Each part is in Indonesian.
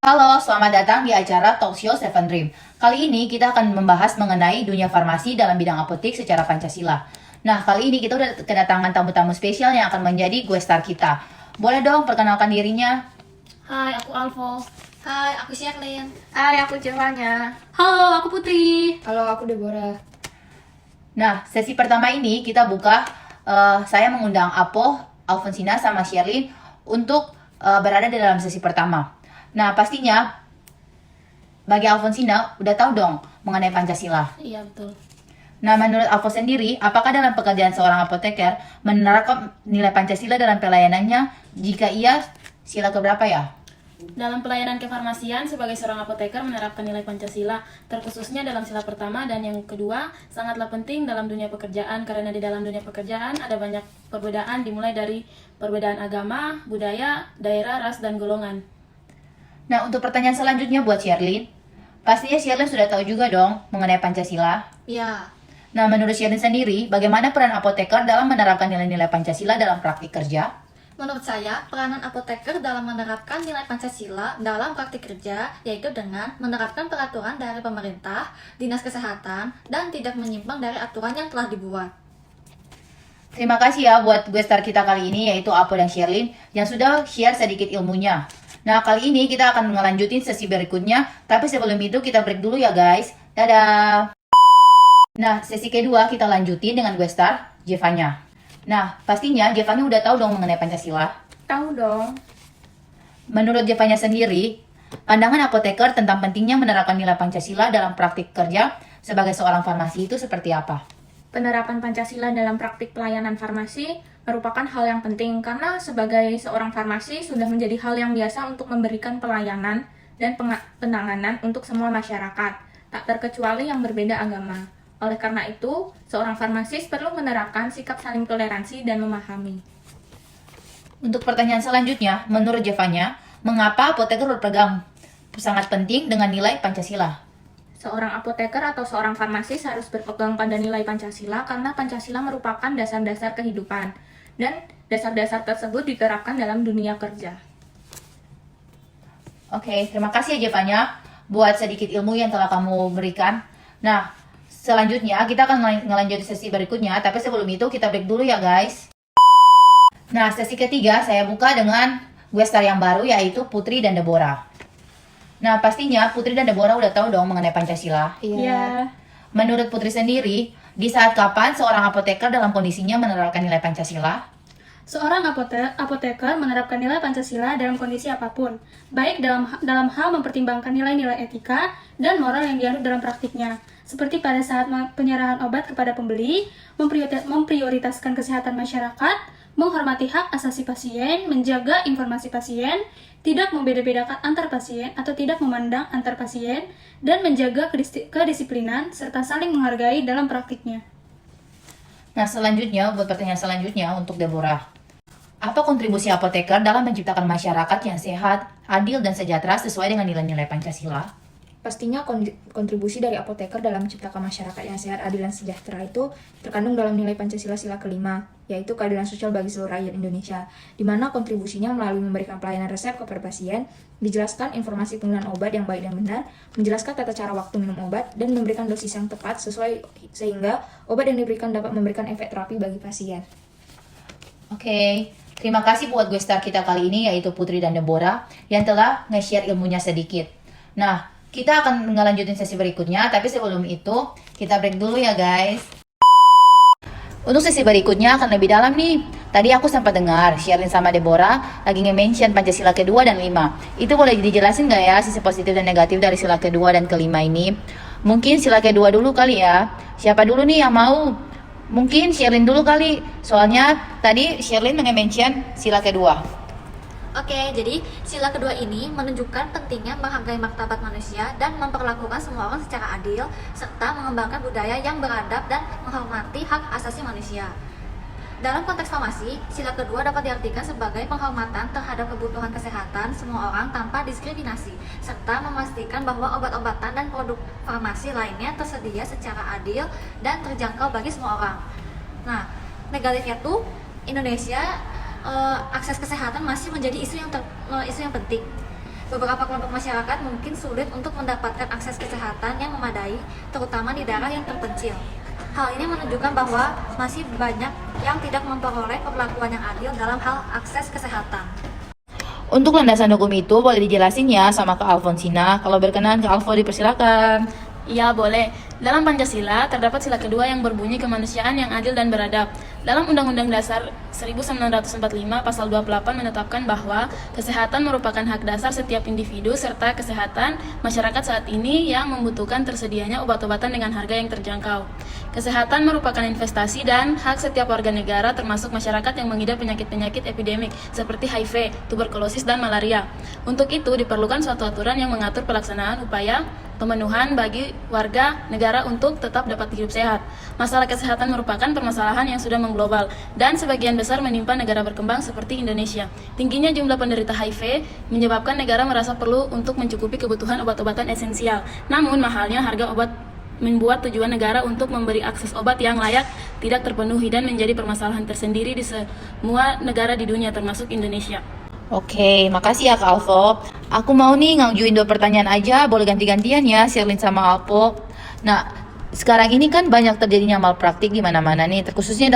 Halo, selamat datang di acara Talk Show Seven Dream. Kali ini kita akan membahas mengenai dunia farmasi dalam bidang apotek secara Pancasila. Nah, kali ini kita udah kedatangan tamu-tamu spesial yang akan menjadi guest star kita. Boleh dong perkenalkan dirinya? Hai, aku Alvo. Hai, aku Sherlyn. Hai, aku Jevanya. Halo, aku Putri. Halo, aku Deborah. Nah, sesi pertama ini kita buka, saya mengundang Apo, Alfonsina, sama Sherlyn untuk berada di dalam sesi pertama. Nah, pastinya bagi Alfonsina udah tahu dong mengenai Pancasila. Iya, betul. Nah, menurut Alfo sendiri, apakah dalam pekerjaan seorang apoteker menerapkan nilai Pancasila dalam pelayanannya? Jika iya, sila keberapa ya? Dalam pelayanan kefarmasian, sebagai seorang apoteker menerapkan nilai Pancasila, terkhususnya dalam sila pertama dan yang kedua, sangatlah penting dalam dunia pekerjaan, karena di dalam dunia pekerjaan ada banyak perbedaan, dimulai dari perbedaan agama, budaya, daerah, ras, dan golongan. Nah, untuk pertanyaan selanjutnya buat Sherlyn. Pastinya Sherlyn sudah tahu juga dong mengenai Pancasila. Ya, Nah, menurut Sherlyn sendiri, bagaimana peran apoteker dalam menerapkan nilai-nilai Pancasila dalam praktik kerja? menurut saya peranan apoteker dalam menerapkan nilai Pancasila dalam praktik kerja yaitu dengan menerapkan peraturan dari pemerintah, dinas kesehatan, dan tidak menyimpang dari aturan yang telah dibuat. Terima kasih ya buat guest star kita kali ini, yaitu Apo dan Sherlyn, yang sudah share sedikit ilmunya. Nah, kali ini kita akan melanjutin sesi berikutnya, tapi sebelum itu kita break dulu ya guys. Dadah! Nah, sesi kedua kita lanjutin dengan guest star, Jevanya. Nah, pastinya Jevanya udah tahu dong mengenai Pancasila. Tahu dong. Menurut Jevanya sendiri, pandangan apoteker tentang pentingnya menerapkan nilai Pancasila dalam praktik kerja sebagai seorang farmasi itu seperti apa? Penerapan Pancasila dalam praktik pelayanan farmasi merupakan hal yang penting karena sebagai seorang farmasi sudah menjadi hal yang biasa untuk memberikan pelayanan dan penanganan untuk semua masyarakat, tak terkecuali yang berbeda agama. Oleh karena itu, seorang farmasis perlu menerapkan sikap saling toleransi dan memahami. Untuk pertanyaan selanjutnya, menurut Jevanya, mengapa apoteker berpegang sangat penting dengan nilai Pancasila? Seorang apoteker atau seorang farmasis harus berpegang pada nilai Pancasila karena Pancasila merupakan dasar-dasar kehidupan dan dasar-dasar tersebut diterapkan dalam dunia kerja. Oke, terima kasih ya Jevanya buat sedikit ilmu yang telah kamu berikan. Nah, selanjutnya kita akan ngelanjut sesi berikutnya, tapi sebelum itu kita break dulu ya guys. Nah, sesi ketiga saya buka dengan guest star yang baru yaitu Putri dan Deborah. Nah, pastinya Putri dan Deborah udah tahu dong mengenai Pancasila. Iya. Menurut Putri sendiri, di saat kapan seorang apoteker dalam kondisinya menerapkan nilai Pancasila? Seorang apoteker menerapkan nilai Pancasila dalam kondisi apapun, baik dalam hal mempertimbangkan nilai-nilai etika dan moral yang dianut dalam praktiknya, seperti pada saat penyerahan obat kepada pembeli, memprioritaskan kesehatan masyarakat, menghormati hak asasi pasien, menjaga informasi pasien, tidak membeda-bedakan antar pasien atau tidak memandang antar pasien, dan menjaga kedisiplinan serta saling menghargai dalam praktiknya. Nah, selanjutnya, buat pertanyaan selanjutnya untuk Deborah. Apa kontribusi apoteker dalam menciptakan masyarakat yang sehat, adil, dan sejahtera sesuai dengan nilai-nilai Pancasila? Pastinya kontribusi dari apoteker dalam menciptakan masyarakat yang sehat, adil, dan sejahtera itu terkandung dalam nilai Pancasila sila kelima, yaitu keadilan sosial bagi seluruh rakyat Indonesia, di mana kontribusinya melalui memberikan pelayanan resep kepada pasien, dijelaskan informasi penggunaan obat yang baik dan benar, menjelaskan tata cara waktu minum obat, dan memberikan dosis yang tepat sesuai sehingga obat yang diberikan dapat memberikan efek terapi bagi pasien. Oke, terima kasih buat guest star kita kali ini yaitu Putri dan Deborah yang telah nge-share ilmunya sedikit. Nah, kita akan ngelanjutin sesi berikutnya, tapi sebelum itu kita break dulu ya guys. Untuk sesi berikutnya akan lebih dalam nih. Tadi aku sempat dengar Sherlyn sama Deborah lagi nge-mention Pancasila kedua dan 5. Itu boleh dijelasin nggak ya sisi positif dan negatif dari sila kedua dan kelima ini? Mungkin sila kedua dulu kali ya. Siapa dulu nih yang mau? Mungkin Sherlyn dulu kali. Soalnya tadi Sherlyn nge-mention sila kedua. Oke, jadi sila kedua ini menunjukkan pentingnya menghargai martabat manusia dan memperlakukan semua orang secara adil, serta mengembangkan budaya yang beradab dan menghormati hak asasi manusia. Dalam konteks farmasi, sila kedua dapat diartikan sebagai penghormatan terhadap kebutuhan kesehatan semua orang tanpa diskriminasi, serta memastikan bahwa obat-obatan dan produk farmasi lainnya tersedia secara adil dan terjangkau bagi semua orang. Nah, negatifnya tuh Indonesia akses kesehatan masih menjadi isu yang penting. Beberapa kelompok masyarakat mungkin sulit untuk mendapatkan akses kesehatan yang memadai, terutama di daerah yang terpencil. Hal ini menunjukkan bahwa masih banyak yang tidak memperoleh perlakuan yang adil dalam hal akses kesehatan. Untuk landasan hukum itu boleh dijelasin ya sama Kak Alfonsina. Kalau berkenan Kak Alfo dipersilakan. Ya, boleh. Dalam Pancasila, terdapat sila kedua yang berbunyi kemanusiaan yang adil dan beradab. Dalam Undang-Undang Dasar 1945, Pasal 28 menetapkan bahwa kesehatan merupakan hak dasar setiap individu serta kesehatan masyarakat saat ini yang membutuhkan tersedianya obat-obatan dengan harga yang terjangkau. Kesehatan merupakan investasi dan hak setiap warga negara termasuk masyarakat yang mengidap penyakit-penyakit epidemik seperti HIV, tuberkulosis, dan malaria. Untuk itu, diperlukan suatu aturan yang mengatur pelaksanaan upaya pemenuhan bagi warga negara untuk tetap dapat hidup sehat. Masalah kesehatan merupakan permasalahan yang sudah mengglobal dan sebagian besar menimpa negara berkembang seperti Indonesia. Tingginya jumlah penderita HIV menyebabkan negara merasa perlu untuk mencukupi kebutuhan obat-obatan esensial. Namun mahalnya harga obat membuat tujuan negara untuk memberi akses obat yang layak tidak terpenuhi dan menjadi permasalahan tersendiri di semua negara di dunia termasuk Indonesia. Oke, makasih ya Kak Alfo. Aku mau nih ngajuin 2 pertanyaan aja, boleh ganti-gantian ya, Sherlyn sama Alfo. Nah, sekarang ini kan banyak terjadinya malpraktik di mana-mana nih, terkhususnya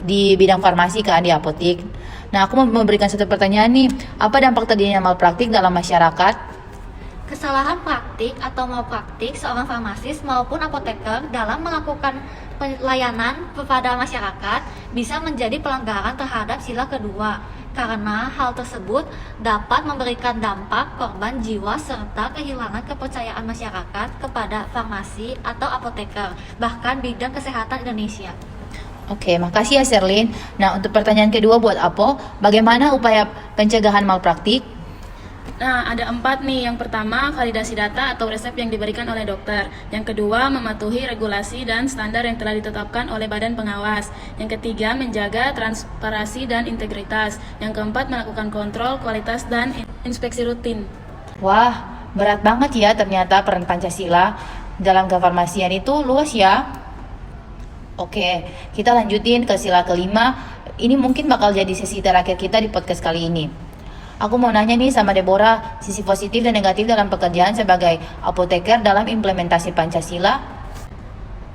di bidang farmasi kan, di apotek. Nah, aku mau memberikan satu pertanyaan nih, apa dampak terjadinya malpraktik dalam masyarakat? Kesalahan praktik atau malpraktik seorang farmasis maupun apoteker dalam melakukan pelayanan kepada masyarakat bisa menjadi pelanggaran terhadap sila kedua, karena hal tersebut dapat memberikan dampak korban jiwa serta kehilangan kepercayaan masyarakat kepada farmasi atau apoteker, bahkan bidang kesehatan Indonesia. Oke, makasih ya Sherlyn. Nah, untuk pertanyaan kedua buat Apo, bagaimana upaya pencegahan malpraktik? Nah, ada 4 nih. Yang pertama, validasi data atau resep yang diberikan oleh dokter. Yang kedua, mematuhi regulasi dan standar yang telah ditetapkan oleh badan pengawas. Yang ketiga, menjaga transparansi dan integritas. Yang keempat, melakukan kontrol kualitas dan inspeksi rutin. Wah, berat banget ya ternyata peran Pancasila dalam kefarmasian itu luas ya. Oke, kita lanjutin ke sila kelima. Ini mungkin bakal jadi sesi terakhir kita di podcast kali ini. Aku mau nanya nih sama Deborah, sisi positif dan negatif dalam pekerjaan sebagai apoteker dalam implementasi Pancasila.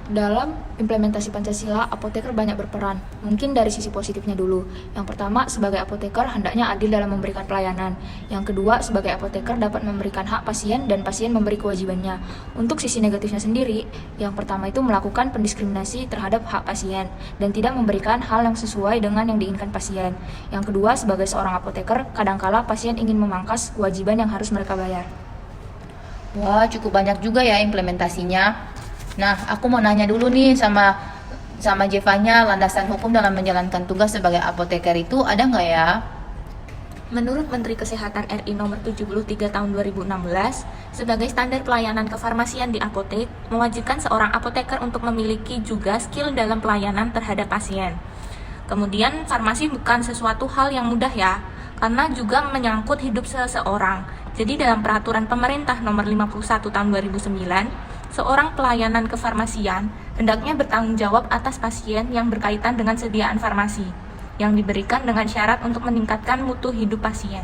Dalam implementasi Pancasila, apoteker banyak berperan. Mungkin dari sisi positifnya dulu. Yang pertama, sebagai apoteker hendaknya adil dalam memberikan pelayanan. Yang kedua, sebagai apoteker dapat memberikan hak pasien dan pasien memberi kewajibannya. Untuk sisi negatifnya sendiri, yang pertama itu melakukan pendiskriminasi terhadap hak pasien dan tidak memberikan hal yang sesuai dengan yang diinginkan pasien. Yang kedua, sebagai seorang apoteker, kadangkala pasien ingin memangkas kewajiban yang harus mereka bayar. Wah, cukup banyak juga ya implementasinya. Nah, aku mau nanya dulu nih sama Jevanya, landasan hukum dalam menjalankan tugas sebagai apoteker itu ada nggak ya? Menurut Menteri Kesehatan RI Nomor 73 Tahun 2016, sebagai standar pelayanan kefarmasian di apotek, mewajibkan seorang apoteker untuk memiliki juga skill dalam pelayanan terhadap pasien. Kemudian, farmasi bukan sesuatu hal yang mudah ya, karena juga menyangkut hidup seseorang. Jadi dalam peraturan pemerintah Nomor 51 Tahun 2009, seorang pelayanan kefarmasian hendaknya bertanggung jawab atas pasien yang berkaitan dengan sediaan farmasi yang diberikan dengan syarat untuk meningkatkan mutu hidup pasien.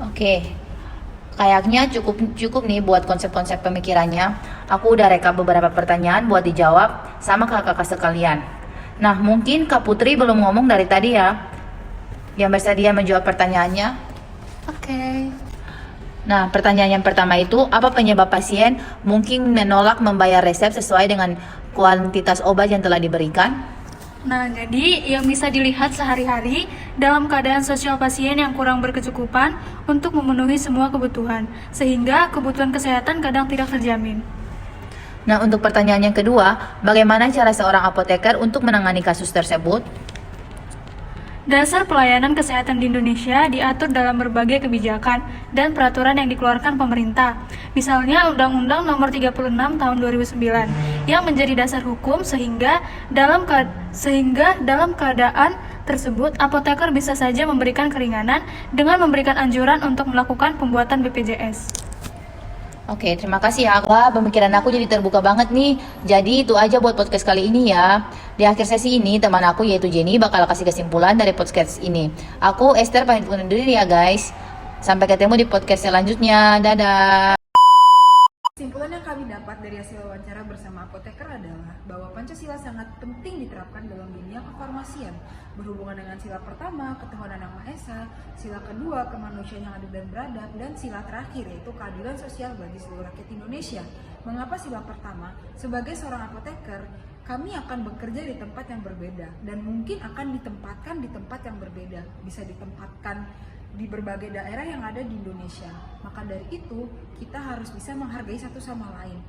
Oke, kayaknya cukup nih buat konsep-konsep pemikirannya. Aku udah rekap beberapa pertanyaan buat dijawab sama kakak-kakak sekalian. Nah, mungkin Kak Putri belum ngomong dari tadi ya, yang bersedia menjawab pertanyaannya. Oke. Nah, pertanyaan yang pertama itu, apa penyebab pasien mungkin menolak membayar resep sesuai dengan kuantitas obat yang telah diberikan? Nah, jadi yang bisa dilihat sehari-hari dalam keadaan sosial pasien yang kurang berkecukupan untuk memenuhi semua kebutuhan, sehingga kebutuhan kesehatan kadang tidak terjamin. Nah, untuk pertanyaan yang kedua, bagaimana cara seorang apoteker untuk menangani kasus tersebut? Dasar pelayanan kesehatan di Indonesia diatur dalam berbagai kebijakan dan peraturan yang dikeluarkan pemerintah. Misalnya Undang-Undang Nomor 36 Tahun 2009 yang menjadi dasar hukum sehingga dalam keadaan tersebut apoteker bisa saja memberikan keringanan dengan memberikan anjuran untuk melakukan pembuatan BPJS. Oke, terima kasih ya. Wah, pemikiran aku jadi terbuka banget nih. Jadi itu aja buat podcast kali ini ya. Di akhir sesi ini, teman aku yaitu Jenny bakal kasih kesimpulan dari podcast ini. Aku Esther pamit undur diri ya guys. Sampai ketemu di podcast selanjutnya. Dadah. Kesimpulan yang kami dapat dari hasil wawancara bersama apoteker adalah bahwa Pancasila sangat penting diterapkan dalam dunia kefarmasian berhubungan dengan sila pertama, ketuhanan yang Maha Esa, sila kedua, kemanusiaan yang adil dan beradab, dan sila terakhir yaitu keadilan sosial bagi seluruh rakyat Indonesia. Mengapa sila pertama? Sebagai seorang apoteker, kami akan bekerja di tempat yang berbeda dan mungkin akan ditempatkan di tempat yang berbeda, bisa ditempatkan di berbagai daerah yang ada di Indonesia. Maka dari itu, kita harus bisa menghargai satu sama lain.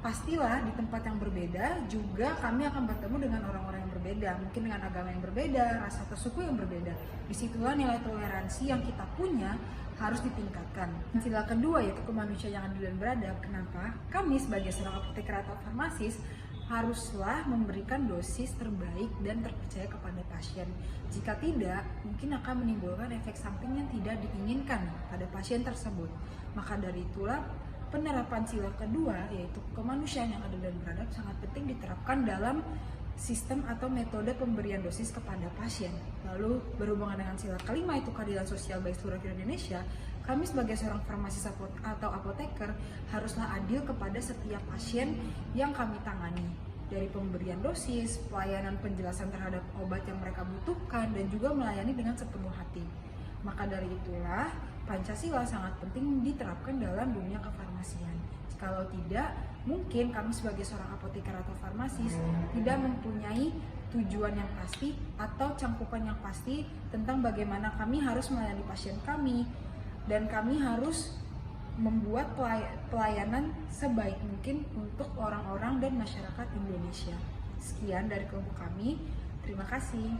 Pastilah di tempat yang berbeda juga kami akan bertemu dengan orang-orang yang berbeda, mungkin dengan agama yang berbeda, ras atau suku yang berbeda. Disitulah nilai toleransi yang kita punya harus ditingkatkan. Sila kedua yaitu kemanusiaan yang adil dan beradab. Kenapa? Kami sebagai seorang apoteker atau farmasis haruslah memberikan dosis terbaik dan terpercaya kepada pasien. Jika tidak, mungkin akan menimbulkan efek samping yang tidak diinginkan pada pasien tersebut. Maka dari itulah penerapan sila kedua yaitu kemanusiaan yang adil dan beradab sangat penting diterapkan dalam sistem atau metode pemberian dosis kepada pasien. Lalu berhubungan dengan sila kelima itu keadilan sosial bagi seluruh rakyat Indonesia, kami sebagai seorang farmasis atau apoteker haruslah adil kepada setiap pasien yang kami tangani. Dari pemberian dosis, pelayanan penjelasan terhadap obat yang mereka butuhkan, dan juga melayani dengan sepenuh hati. Maka dari itulah Pancasila sangat penting diterapkan dalam dunia kefarmasian. Kalau tidak, mungkin kami sebagai seorang apoteker atau farmasis tidak mempunyai tujuan yang pasti atau cangkupan yang pasti tentang bagaimana kami harus melayani pasien kami, dan kami harus membuat pelayanan sebaik mungkin untuk orang-orang dan masyarakat Indonesia. Sekian dari kelompok kami, terima kasih.